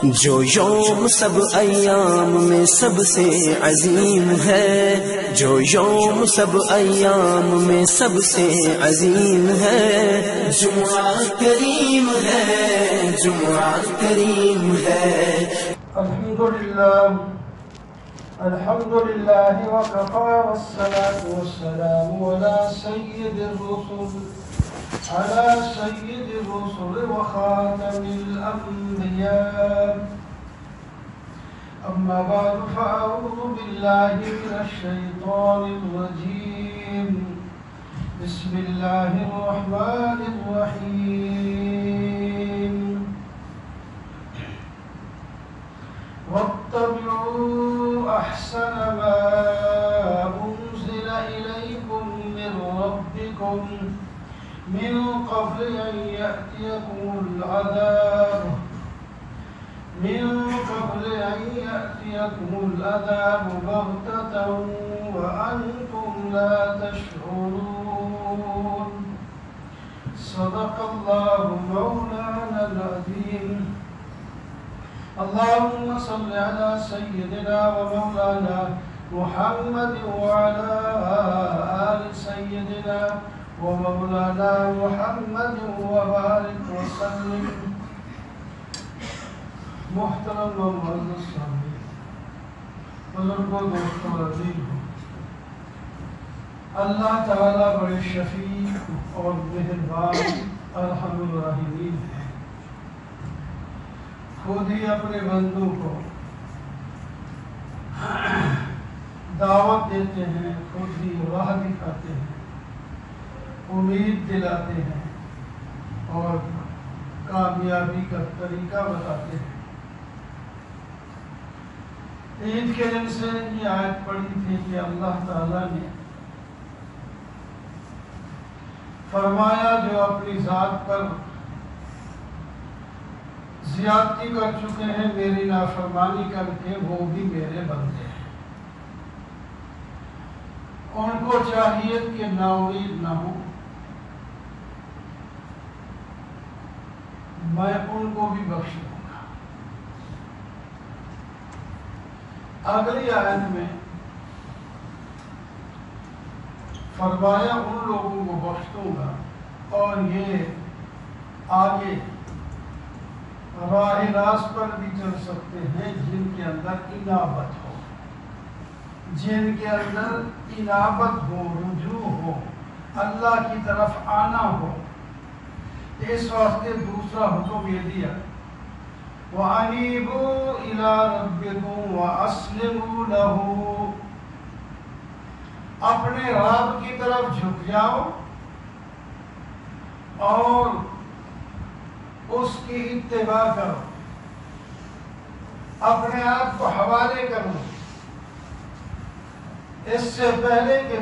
جو یوم سب ایام میں سب سے عظیم ہے، جو یوم سب ایام میں سب سے عظیم ہے، جمعہ کریم ہے، جمعہ کریم ہے۔ الحمد لله وكفى والصلاة والسلام على سيد الرسل وخاتم الأنبياء، أما بعد فأعوذ بالله من الشيطان الرجيم، بسم الله الرحمن الرحيم، واتبعوا أحسن ما أنزل إليكم من ربكم من قبل أن يأتيكم العذاب بغتة وأنتم لا تشعرون، صدق الله مولانا العظيم۔ اللهم صل على سيدنا ومولانا محمد وعلى آل سيدنا ومولانا محمد وبارك وسلم۔ محترم و معزز سامعین، بزرگوں، دوستوں، عزیز ہو، اللہ تعالیٰ بڑے شفیق اور مہربان ارحم الراحمین ہے۔ خود ہی اپنے بندوں کو دعوت دیتے ہیں، خود ہی راہ دکھاتے ہیں، امید دلاتے ہیں اور کامیابی کا طریقہ بتاتے ہیں۔ عید کے دن سے یہ آیت پڑھی تھی کہ اللہ تعالیٰ نے فرمایا جو اپنی ذات پر زیادتی کر چکے ہیں، میری نافرمانی کر کے، وہ بھی میرے بندے ہیں۔ ان کو چاہیے کہ نا امید نہ ہو، میں ان کو بھی بخش دوں گا۔ اگلی آیت میں فرمایا ان لوگوں کو بخش دوں گا اور یہ آگے راہ راست پر بھی چل سکتے ہیں جن کے اندر انابت ہو، جن کے اندر انابت ہو، رجوع ہو، اللہ کی طرف آنا ہو۔ اس واسطے دوسرا حکم یہ دیا، وَأَنِيبُوا إِلَىٰ رَبِّكُمْ وَأَسْلِمُوا لَهُ، اپنے رب کی طرف جھک جاؤ اور اس کی اتباع کرو، اپنے آپ کو حوالے کرو، اس سے پہلے کہ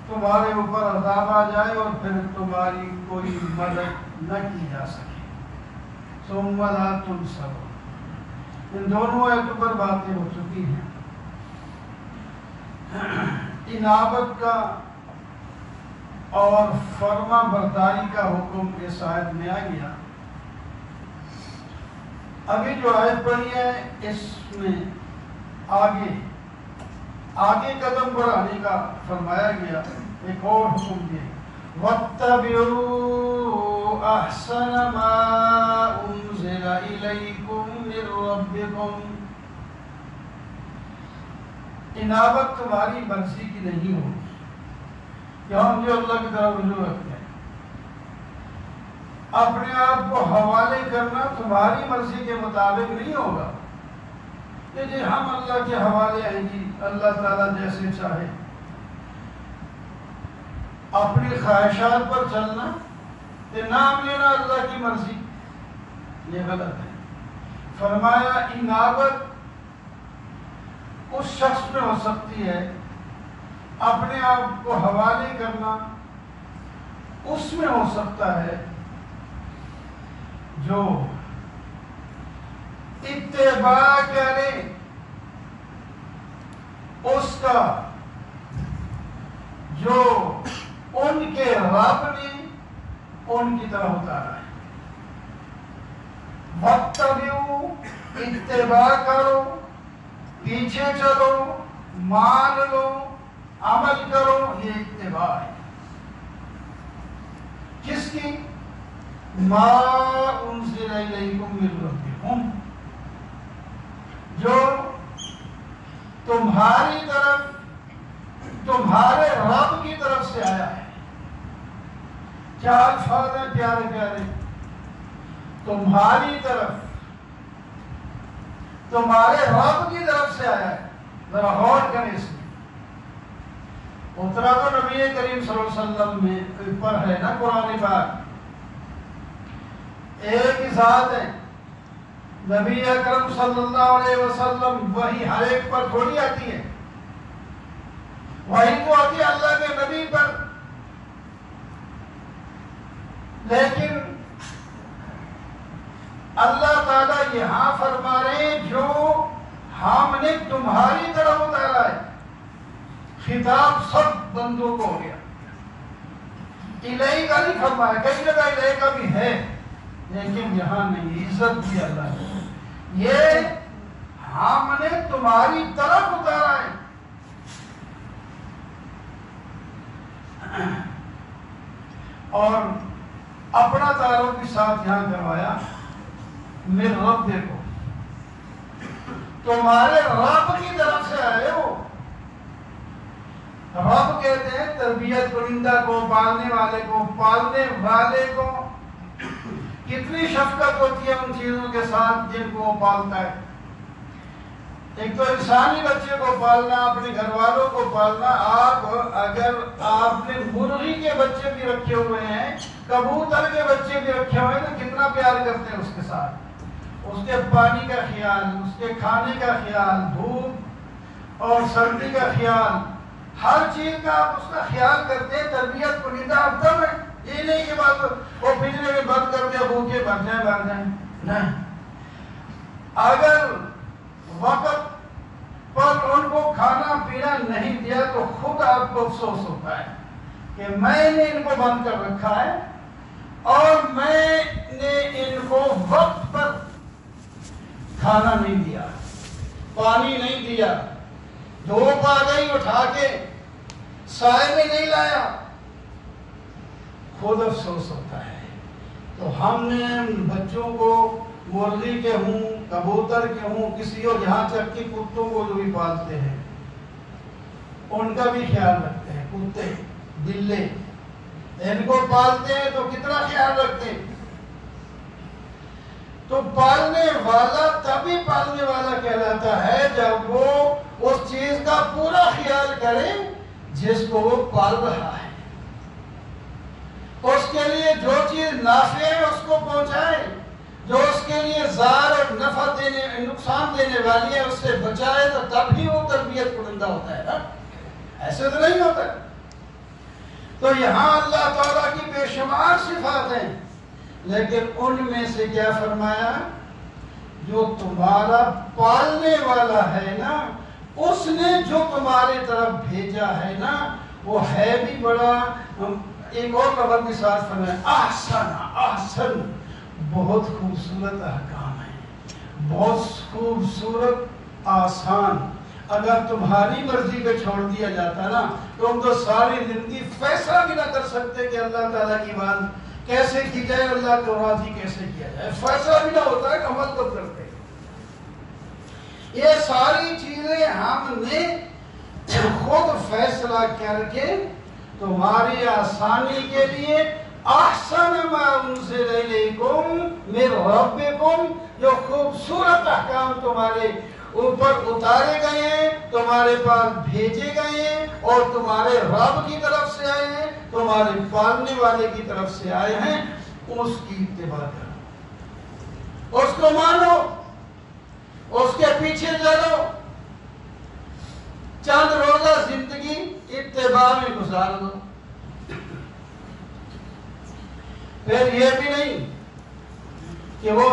تمہارے اوپر عذاب آ جائے اور پھر تمہاری کوئی مدد نہ کی جا سکے۔ ثم لا تنصرون، ان دونوں آیتوں پر باتیں ہو چکی ہیں۔ انابت کا اور فرما برداری کا حکم اس آیت میں آ گیا۔ ابھی جو آیت پڑھی ہے اس میں آگے قدم بڑھانے کا فرمایا گیا، ایک اور حکم دیا، وَاتَّبِعُوا أَحْسَنَ مَا أُنزِلَ إِلَيْكُم مِّن رَّبِّكُمْ۔ انابت تمہاری مرضی کی نہیں ہوگی، کہ ہم جو اللہ کی طرف رجوع رکھتے ہیں، اپنے آپ کو حوالے کرنا تمہاری مرضی کے مطابق نہیں ہوگا کہ جی ہم اللہ کے حوالے ہیں، جی اللہ تعالیٰ جیسے چاہے۔ اپنی خواہشات پر چلنا، نام لینا اللہ کی مرضی، یہ غلط ہے۔ فرمایا انابت اس شخص میں ہو سکتی ہے، اپنے آپ کو حوالے کرنا اس میں ہو سکتا ہے جو اتباع کرے اس کا جو ان کے رب نے ان کی طرح اتارا ہے۔ وَاتَّبِعُوا اتباع کرو، پیچھے چلو، مان لو، عمل کرو، یہ اتباع ہے۔ کس کی؟ ما انزل الیکم من ربکم، جو تمہاری طرف تمہارے رب کی طرف سے آیا ہے۔ کیا الفاظ ہیں پیارے پیارے، تمہاری طرف، تمہارے رب کی طرف سے آیا ہے۔ ذرا غور کریں اس میں، اترا تو نبی کریم صلی اللہ علیہ وسلم میں پر ہے نا قرآن پاک، ایک ہی ذات ہے۔ نبی اکرم صلی اللہ علیہ وسلم وہی ہر ایک پر تھوڑی آتی ہے، وہی تو آتی ہے اللہ کے نبی پر، لیکن اللہ تعالیٰ یہاں فرما رہے ہیں جو ہم نے تمہاری طرف اتارا ہے۔ خطاب سب بندوں کو ہو گیا، الہی کا نہیں فرمایا، کئی جگہ الہی کا بھی ہے لیکن یہاں نہیں، عزت دی اللہ نے، یہ ہم نے تمہاری طرف اتارا ہے۔ اور اپنا تعارف بھی ساتھ یہاں کروایا، میرے رب دیکھو، تمہارے رب کی طرف سے آئے ہو۔ رب کہتے ہیں تربیت کنندہ کو، پالنے والے کو، پالنے والے کو کتنی شفقت ہوتی ہے ان چیزوں کے ساتھ جن کو وہ پالتا ہے۔ ایک تو انسانی بچے کو پالنا، اپنے گھر والوں کو پالنا، اگر آپ نے مرغی کے بچے بھی رکھے ہوئے ہیں، کبوتر کے بچے بھی رکھے ہوئے ہیں تو کتنا پیار کرتے ہیں اس کے ساتھ، اس کے پانی کا خیال، اس کے کھانے کا خیال، دھوپ اور سردی کا خیال، ہر چیز کا آپ اس کا خیال کرتے ہیں۔ تربیت کنندہ افضل ہے، یہ نہیں کہ بات وہ پنجرے میں بند کر دیا بھوکے مر جائیں، نہیں، اگر وقت پر ان کو کھانا پینا نہیں دیا تو خود آپ کو افسوس ہوتا ہے کہ میں نے ان کو بند کر رکھا ہے اور میں نے ان کو وقت پر کھانا نہیں دیا، پانی نہیں دیا، دھوپ آ گئی اٹھا کے سائے میں نہیں لایا، خود افسوس ہوتا ہے۔ تو ہم نے بچوں کو مرغی کے ہوں، کبوتر کے ہوں، کسی اور یہاں تک کہ کتوں کو جو بھی پالتے ہیں ان کا بھی خیال رکھتے ہیں۔ کتے، بلے، ان کو پالتے ہیں تو کتنا خیال رکھتے ہیں۔ تو پالنے والا تبھی پالنے والا کہلاتا ہے جب وہ اس چیز کا پورا خیال کرے جس کو وہ پال رہا ہے، اس کے لیے جو چیز نافع ہے اس کو پہنچائے، جو اس کے لیے ضار اور نفع دینے، نقصان دینے والی ہے اس سے بچائے، تو تب ہی وہ تربیت کنندہ ہوتا ہے نا، ایسے تو نہیں ہوتا۔ تو یہاں اللہ تعالیٰ کی بے شمار صفات ہیں، لیکن ان میں سے کیا فرمایا، جو تمہارا پالنے والا ہے نا، اس نے جو تمہاری طرف بھیجا ہے نا، وہ ہے بھی بڑا، ایک اور لفظ بھی ساتھ فرمایا، احسن، بہت خوبصورت احکام ہے، بہت خوبصورت آسان۔ اگر تمہاری مرضی پہ چھوڑ دیا جاتا نا تو ہم تو ساری زندگی فیصلہ بھی نہ کر سکتے کہ اللہ تعالیٰ کی بات کیسے کی جائے، اللہ کو راضی کیسے کیا جائے، فیصلہ بھی نہ ہوتا ہے کہ عمل تو کرتے۔ یہ ساری چیزیں ہم نے خود فیصلہ کر کے تمہاری آسانی کے لیے احسن ما انزل الیکم من ربکم، جو خوبصورت احکام تمہارے اوپر اتارے گئے ہیں، تمہارے پاس بھیجے گئے ہیں اور تمہارے رب کی طرف سے آئے ہیں، تمہارے پالنے والے کی طرف سے آئے ہیں، اس کی اتباع کرو، اس کو مانو، اس کے پیچھے چلو، چند روزہ زندگی اتباع میں گزار دو۔ پھر یہ بھی نہیں کہ وہ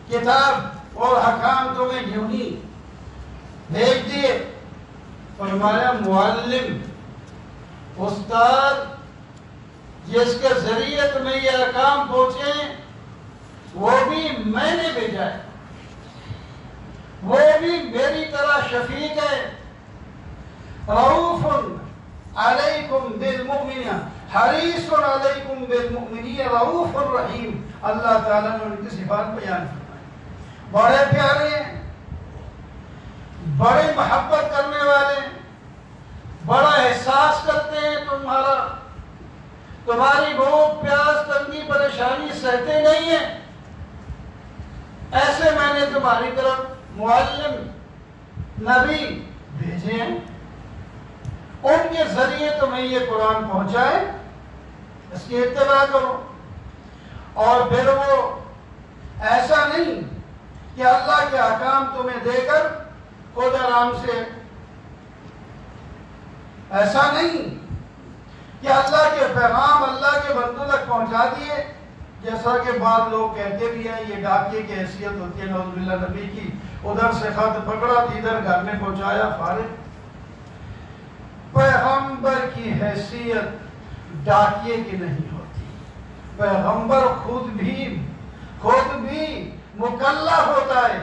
کتاب اور حکام تمہیں یوں ہی بھیج دیے، فرمایا معلم، استاد جس کے ذریعے تمہیں یہ احکام پہنچے وہ بھی میں نے بھیجا ہے۔ یہ بھی میری طرح شفیق ہے، رؤوف علیکم بالمؤمنین حریص علیکم بالمؤمنین رؤوف الرحیم۔ اللہ تعالیٰ نے ان کی صفات بیان فرمائی، بڑے پیارے ہیں، بڑے محبت کرنے والے، بڑا احساس کرتے ہیں تمہارا، تمہاری بھوک پیاس تنگی پریشانی سہتے نہیں ہیں، ایسے میں نے تمہاری طرف معلم نبی بھیجے ہیں، ان کے ذریعے تمہیں یہ قرآن پہنچائے، اس کی اتباع کرو۔ اور پھر وہ ایسا نہیں کہ اللہ کے احکام تمہیں دے کر خود آرام سے، ایسا نہیں کہ اللہ کے پیغام اللہ کے بندوں تک پہنچا دیے، جیسا کہ بعض لوگ کہتے بھی ہیں یہ ڈاکیے کی حیثیت ہوتی ہے، نعوذ باللہ نبی کی، ادھر سے خط پکڑا ادھر گھر میں پہنچایا، فارغ۔ پیغمبر کی حیثیت ڈاکیے کی نہیں ہوتی، پیغمبر خود بھی مکلف ہوتا ہے،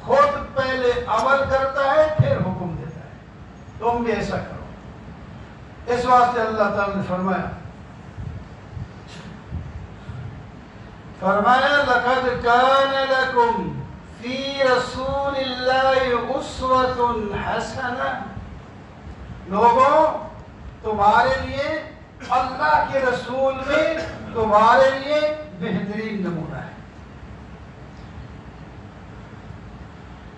خود پہلے عمل کرتا ہے پھر حکم دیتا ہے، تم بھی ایسا کرو۔ اس واسطے اللہ تعالی نے فرمایا لقد کان لکم فی رسول اللہ اسوۃ حسنہ، لوگوں تمہارے لیے اللہ کے رسول میں تمہارے لیے بہترین نمونہ ہے۔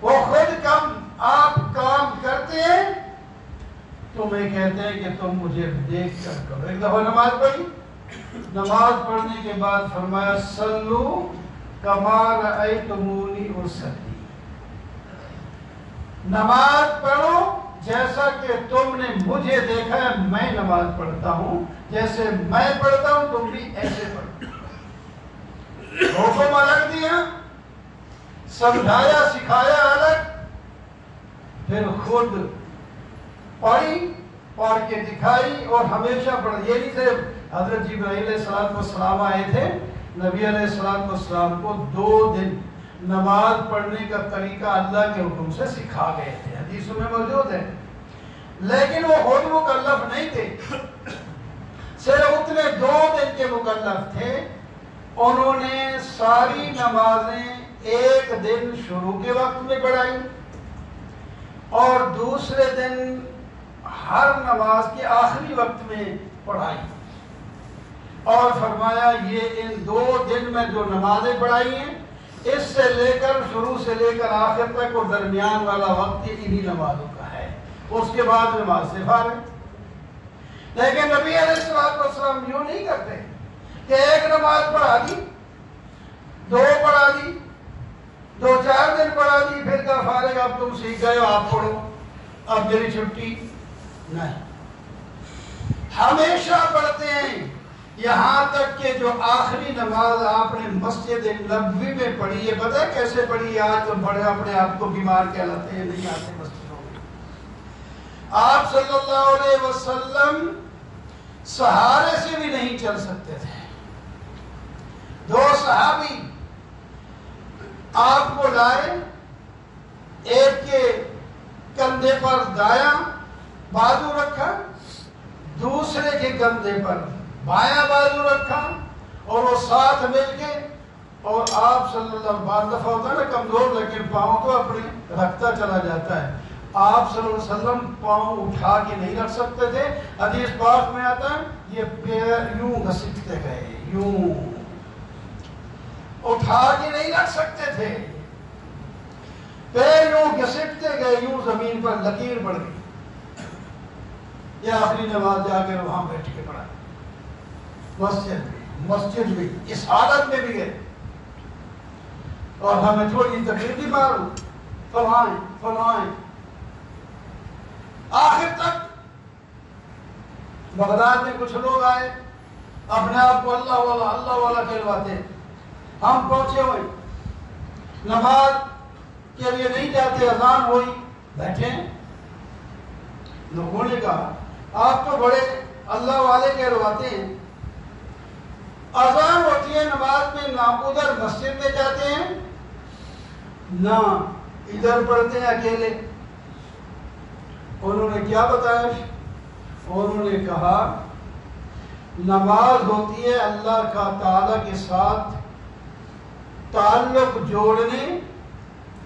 وہ خود آپ کام کرتے ہیں، تمہیں کہتے ہیں کہ تم مجھے دیکھ کر کرو۔ ایک دفعہ نماز پڑھی، نماز پڑھنے کے بعد فرمایا صلو کما رأیتمونی اصلی، نماز پڑھو جیسا کہ تم نے مجھے دیکھا ہے میں نماز پڑھتا ہوں، جیسے میں پڑھتا ہوں تم بھی ایسے پڑھو۔ حکم الگ دیا، سمجھایا سکھایا الگ، پھر خود پڑھی، پڑھ کے دکھائی اور ہمیشہ پڑھ۔ یہ نہیں صرف حضرت جبرائیل علیہ السلام آئے تھے، نبی علیہ السلام کو 2 دن نماز پڑھنے کا طریقہ اللہ کے حکم سے سکھا گئے تھے، حدیثوں میں موجود ہے، لیکن وہ خود مکلف نہیں تھے، صرف اتنے 2 دن کے مکلف تھے۔ انہوں نے ساری نمازیں ایک دن شروع کے وقت میں پڑھائی اور دوسرے دن ہر نماز کے آخری وقت میں پڑھائی، اور فرمایا یہ ان 2 دن میں جو نمازیں پڑھائی ہیں اس سے لے کر شروع سے لے کر آخر تک اور درمیان والا وقت انہی نمازوں کا ہے، اس کے بعد نماز سے فارغ۔ لیکن نبی علیہ السلام یوں نہیں کرتے کہ ایک نماز پڑھا دی، 2 پڑھا دی، 2-4 دن پڑھا دی، پھر کہا فارغ اب تم سیکھ گئے ہو آپ پڑھو اب میری چھٹی، نہیں، ہمیشہ پڑھتے ہیں، یہاں تک کہ جو آخری نماز آپ نے مسجد نبوی میں پڑھی ہے، پتہ ہے کیسے پڑھی؟ آج تو بڑے اپنے آپ کو بیمار کہلاتے ہیں، نہیں آتے مسجدوں میں۔ آپ صلی اللہ علیہ وسلم سہارے سے بھی نہیں چل سکتے تھے، 2 صحابی آپ کو لائے، ایک کے کندھے پر دایاں بازو رکھا، دوسرے کے کندھے پر بایاں بازو رکھا، اور وہ ساتھ مل کے، اور آپ صلی اللہ علیہ وسلم، بعض دفعہ ہوتا ہے نا کمزور لیکن پاؤں تو اپنے رکھتا چلا جاتا ہے، آپ صلی اللہ علیہ وسلم پاؤں اٹھا کے نہیں رکھ سکتے تھے، حدیث پاک میں آتا ہے یہ پیر یوں گھسیٹتے گئے، یوں اٹھا کے نہیں رکھ سکتے تھے، پیر یوں گھسیٹتے گئے، یوں زمین پر لکیر پڑ گئی۔ یہ آخری نماز جا کے وہاں بیٹھ کے پڑھا، مسجد بھی اس حالت میں بھی گئے، اور ہمیں تھوڑی تکلیف بھی مارو، فلائیں آخر تک بغداد میں کچھ لوگ آئے، اپنے آپ کو اللہ والا کہلواتے ہیں، ہم پہنچے ہوئے، نماز کے لیے نہیں جاتے، اذان ہوئی، بیٹھے، لوگوں نے کہا آپ تو بڑے اللہ والے کہلواتے ہیں، اذان ہوتی ہے نماز میں، نہ ادھر مسجد میں جاتے ہیں نہ ادھر پڑھتے ہیں اکیلے. انہوں نے کیا بتایا؟ انہوں نے کہا نماز ہوتی ہے اللہ کا تعالیٰ کے ساتھ تعلق جوڑنے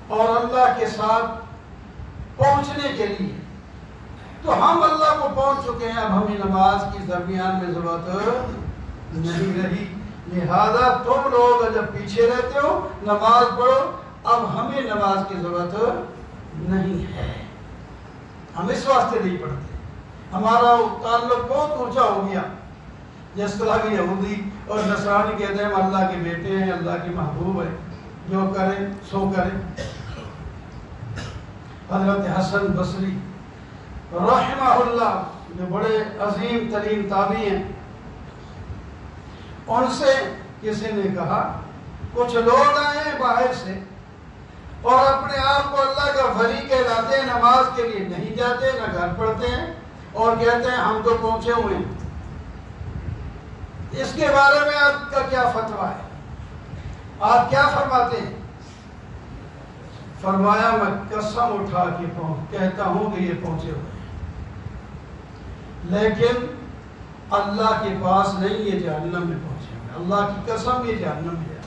اور اللہ کے ساتھ پہنچنے کے لیے. تو ہم اللہ کو پہنچ چکے ہیں، اب ہمیں نماز کی درمیان میں ضرورت نہیں رہی. لہذا تم لوگ جب پیچھے رہتے ہو نماز پڑھو، اب ہمیں نماز کی ضرورت نہیں ہے، ہم اس واسطے نہیں پڑھتے. ہمارا تعلق بہت اونچا ہو گیا. جس طرح کہ یہودی اور نصرانی کہتے ہیں ہم اللہ کے بیٹے ہیں، اللہ کے محبوب ہیں، جو کریں سو کریں. حضرت حسن بصری رحمہ اللہ جو بڑے عظیم ترین تابعی ہیں، ان سے کسی نے کہا کچھ لوگ آئے ہیں باہر سے اور اپنے آپ کو اللہ کا ولی کہلاتے ہیں، نماز کے لیے نہیں جاتے، نہ گھر پڑھتے ہیں اور کہتے ہیں ہم تو پہنچے ہوئے ہیں. اس کے بارے میں آپ کا کیا فتویٰ ہے؟ آپ کیا فرماتے ہیں؟ فرمایا میں قسم اٹھا کے کہتا ہوں کہ یہ پہنچے ہوئے ہیں، لیکن اللہ کے پاس نہیں، یہ جہنم میں پہنچے ہوئے. اللہ کی قسم یہ جہنم میں.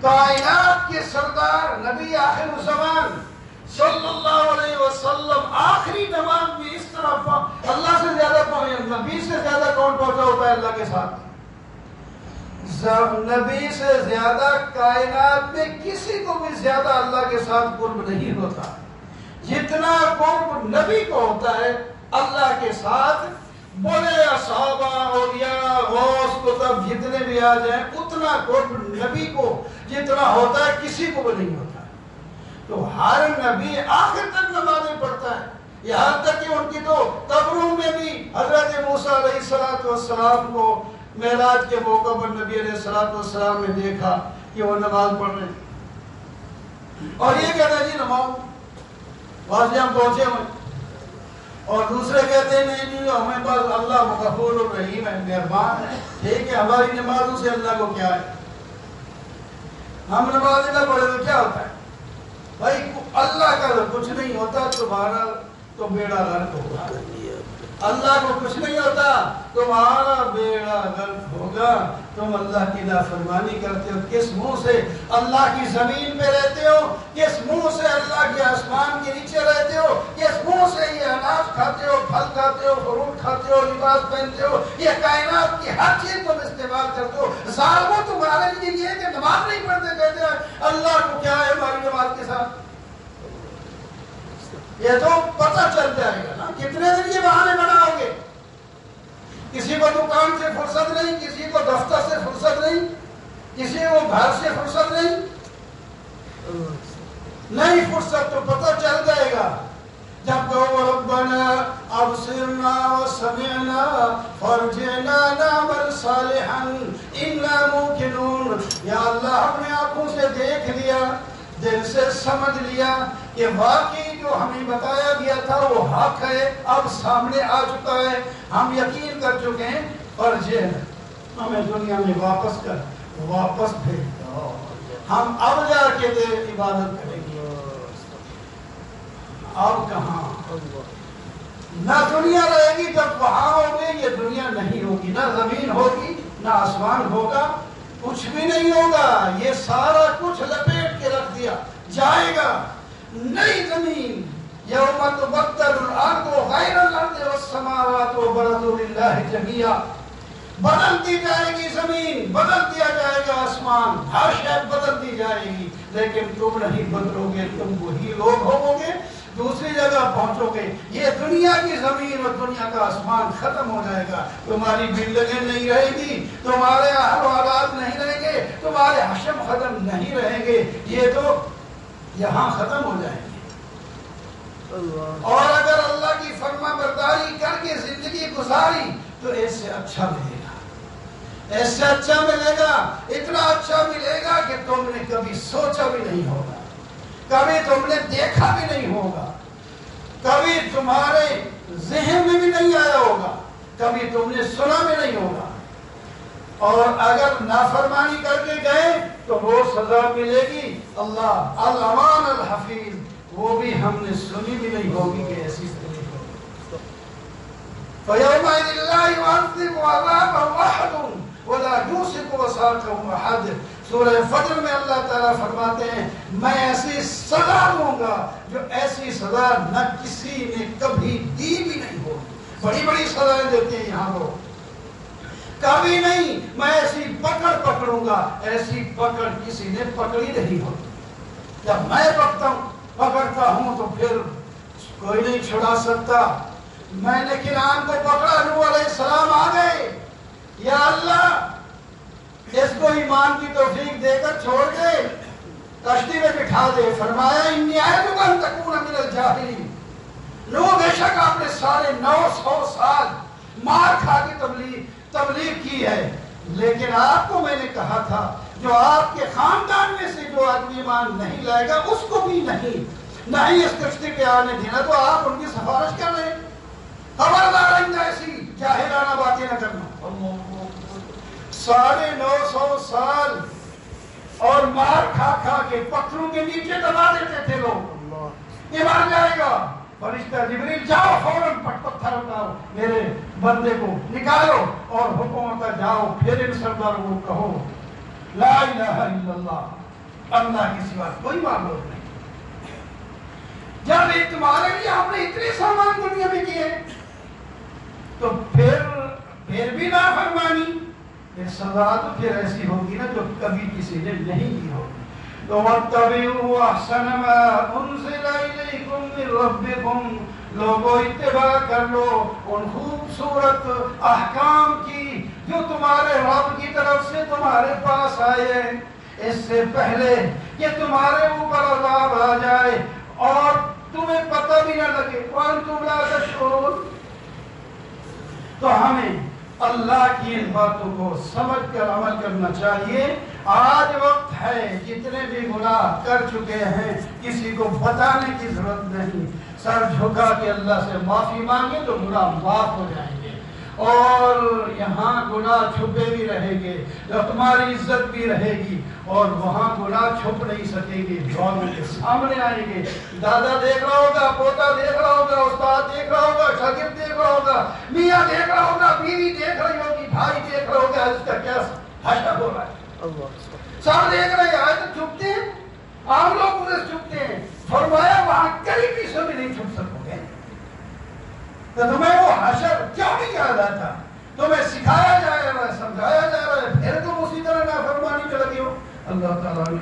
کائنات کے سردار نبی آخر الزمان صلی اللہ علیہ وسلم آخری نماز میں اس طرح اللہ سے زیادہ نبی سے زیادہ کون پہنچا ہوتا ہے اللہ کے ساتھ؟ نبی سے زیادہ کائنات میں کسی کو بھی زیادہ اللہ کے ساتھ قرب نہیں ہوتا. جتنا قرب نبی کو ہوتا ہے اللہ کے ساتھ، بڑے صحابہ اولیاء غوث کتب جتنے بھی آ جائیں، اتنا قرب نبی کو جتنا ہوتا ہے کسی کو بھی نہیں ہوتا. تو ہر نبی آخر تک نمازیں پڑھتا ہے، یہاں تک کہ ان کی تو قبروں میں بھی حضرت موسیٰ علیہ السلام کو معراج کے موقع پر نبی علیہ السلام نے دیکھا کہ وہ نماز پڑھ رہے ہیں اور یہ کہتا ہے جی نماز واضح ہم پہنچے ہوئے. اور دوسرے کہتے ہیں نہیں نہیں ہمیں بس اللہ غفور الرحیم ہے، مہربان ہے. ٹھیک ہے، ہماری نمازوں سے اللہ کو کیا ہے؟ ہم نماز نہ پڑھے تو کیا ہوتا ہے بھائی؟ اللہ کا کچھ نہیں ہوتا، تمہارا تو بیڑا غرق ہوگا. اللہ کو کچھ نہیں ہوتا، تمہارا بیڑا غرق ہوگا. تم اللہ کی نافرمانی کرتے ہو. کس منہ سے اللہ کی زمین پہ رہتے ہو؟ کس منہ سے اللہ کے آسمان کے نیچے رہتے ہو؟ کس منہ سے یہ اناج کھاتے ہو، پھل کھاتے ہو، فروٹ کھاتے ہو، لباس پہنتے ہو؟ یہ کائنات کی ہر چیز تم استعمال کرتے ہو. ظالموں تمہارے لیے یہ کہ نماز نہیں پڑھتے کہتے ہیں اللہ کو کیا ہے ہماری نماز کے ساتھ؟ یہ تو پتہ چل جائے گا نا. کتنے دن یہ بہانے بناؤ گے؟ کسی کو دکان سے فرصت نہیں، کسی کو دفتر سے فرصت نہیں، کسی کو گھر سے فرصت نہیں فرصت تو پتہ چل جائے گا جب کہو ربنا ابصرنا وسمعنا فرجعنا نعمل صالحا انا موقنون. یا اللہ ہم نے آنکھوں سے دیکھ لیا، دل سے سمجھ لیا کہ واقعی جو ہمیں بتایا گیا تھا وہ حق ہے، اب سامنے آ چکا ہے، ہم یقین کر چکے ہیں. اور ہمیں دنیا میں واپس بھیج دو، ہم اب جا کے عبادت کریں گے. اب کہاں نہ دنیا رہے گی جب وہاں ہوگے، یہ دنیا نہیں ہوگی، نہ زمین ہوگی نہ آسمان ہوگا، کچھ بھی نہیں ہوگا. یہ سارا کچھ لپیٹ کے رکھ دیا جائے گا. نئی زمین یوم تبدل الارض غیر الارض والسماوات وبرزوا للہ جميعا. بدلتی جائے گی زمین، بدل دیا جائے گا آسمان، ہر شے بدل دی جائے گی، لیکن تم نہیں بدلو گے. تم وہی لوگ ہو گے، دوسری جگہ پہنچو گے. یہ دنیا کی زمین اور دنیا کا آسمان ختم ہو جائے گا. تمہاری بلڈنگیں نہیں رہے گی، تمہارے اہل و اولاد نہیں رہیں گے، تمہارے حشم ختم نہیں رہیں گے. یہ تو یہاں ختم ہو جائیں گے. اور اگر اللہ کی فرما برداری کر کے زندگی گزاری تو اس سے اچھا ملے گا، اس سے اچھا ملے گا، اتنا اچھا ملے گا کہ تم نے کبھی سوچا بھی نہیں ہوگا، کبھی تم نے دیکھا بھی نہیں ہوگا، کبھی تمہارے ذہن میں بھی نہیں آیا ہوگا، کبھی تم نے سنا بھی نہیں ہوگا. اور اگر نافرمانی کر کے گئے تو وہ سزا ملے گی اللہ الامان الحفیظ، وہ بھی ہم نے سنی بھی نہیں ہوگی کہ ایسی سنی ہوگی۔ فَيَوْمَئِذٍ لَا يُعَذِّبُ عَذَابَهُ أَحَدٌ وَلَا يُوثِقُ وَثَاقَهُ أَحَدٌ۔ سورہ فجر میں اللہ تعالیٰ فرماتے ہیں میں ایسی سزا دوں گا جو ایسی سزا نہ کسی نے کبھی دی بھی نہیں ہوگی۔ بڑی بڑی سزائیں دیتے ہیں یہاں لوگ، کبھی نہیں میں ایسی پکڑ پکڑوں گا، ایسی پکڑ کسی نے پکڑی نہیں ہوتی۔ جب میں پکڑتا ہوں تو پھر کوئی نہیں چھڑا سکتا۔ میں نے کنعان کو پکڑا، نوح علیہ السلام آ گئے، یا اللہ اس کو ایمان کی توفیق دے کر چھوڑ دے، کشتی میں بٹھا دے۔ فرمایا انی اعظک ان تکون من الجاہلین۔ نوح بے شک آپ نے سارے 900 سال مار کھا کی تبلیغ کی ہے، لیکن آپ کو میں نے کہا تھا جو آپ کے خاندان میں سے جو آدمی ایمان نہیں لائے گا اس کو بھی نہیں اس کشتی پہ آنے دینا۔ تو آپ ان کی سفارش کر رہے ہیں، خبردار آئندہ ایسی جاہلانہ باتیں نہ کرنا۔ 950 سال اور مار کھا کھا کے پتھروں کے نیچے دبا دیتے تھے لوگ، یہ مار جائے گا۔ فرشتہ جبریل جاؤ فوراً پتھر اٹھاؤ، میرے بندے کو نکالو اور حکم ہوتا جاؤ، پھر ان سرداروں کو کہو لا الہ الا اللہ، اللہ کے سوا کوئی معبود نہیں۔ جب تمہارے لیے ہم نے اتنے سامان دنیا میں کیے تو پھر بھی نافرمانی، پھر سزا تو پھر ایسی ہوگی نا جو کبھی کسی نے نہیں کی ہوگی۔ تو وَاتَّبِعُوا أَحْسَنَ مَا أُنزِلَ إِلَيْكُم مِّن رَّبِّكُم، لوگوں اتباع کر لو ان خوبصورت احکام کی جو تمہارے رب کی طرف سے تمہارے پاس آئے، اس سے پہلے کہ تمہارے اوپر عذاب آ جائے اور تمہیں پتہ بھی نہ لگے، وَأَنتُمْ لَا تَشْعُرُونَ۔ تو ہمیں اللہ کی ان باتوں کو سمجھ کر عمل کرنا چاہیے۔ آج وقت ہے، جتنے بھی گناہ کر چکے ہیں کسی کو بتانے کی ضرورت نہیں، سر جھکا کے اللہ سے معافی مانگے تو گناہ معاف ہو جائیں گے، اور یہاں گناہ چھپے بھی رہیں گے، تمہاری عزت بھی رہے گی، اور وہاں گناہ چھپ نہیں سکیں گے، دونوں کے سامنے آئیں گے۔ دادا دیکھ رہا ہوگا، پوتا دیکھ رہا ہوگا، استاد دیکھ رہا ہوگا، شاگرد دیکھ رہا ہوگا، میاں دیکھ رہا ہوگا، بیوی دیکھ رہی ہوگی، بھائی دیکھ رہا ہوگا، اس کا کیا حشر ہو رہا ہے، سب دیکھ رہے ہیں۔ آج تو چھپتے ہیں، عام لوگ اسے چھپتے ہیں، فرمایا وہاں قریبی سے بھی نہیں چھپ سکو گے۔ تو تمہیں وہ حشر کیوں نہیں یاد آتا؟ تمہیں سکھایا جا رہا ہے، سمجھایا جا رہا ہے، پھر تم اسی طرح نافرمانی میں لگے ہو۔ اللہ تعالیٰ نے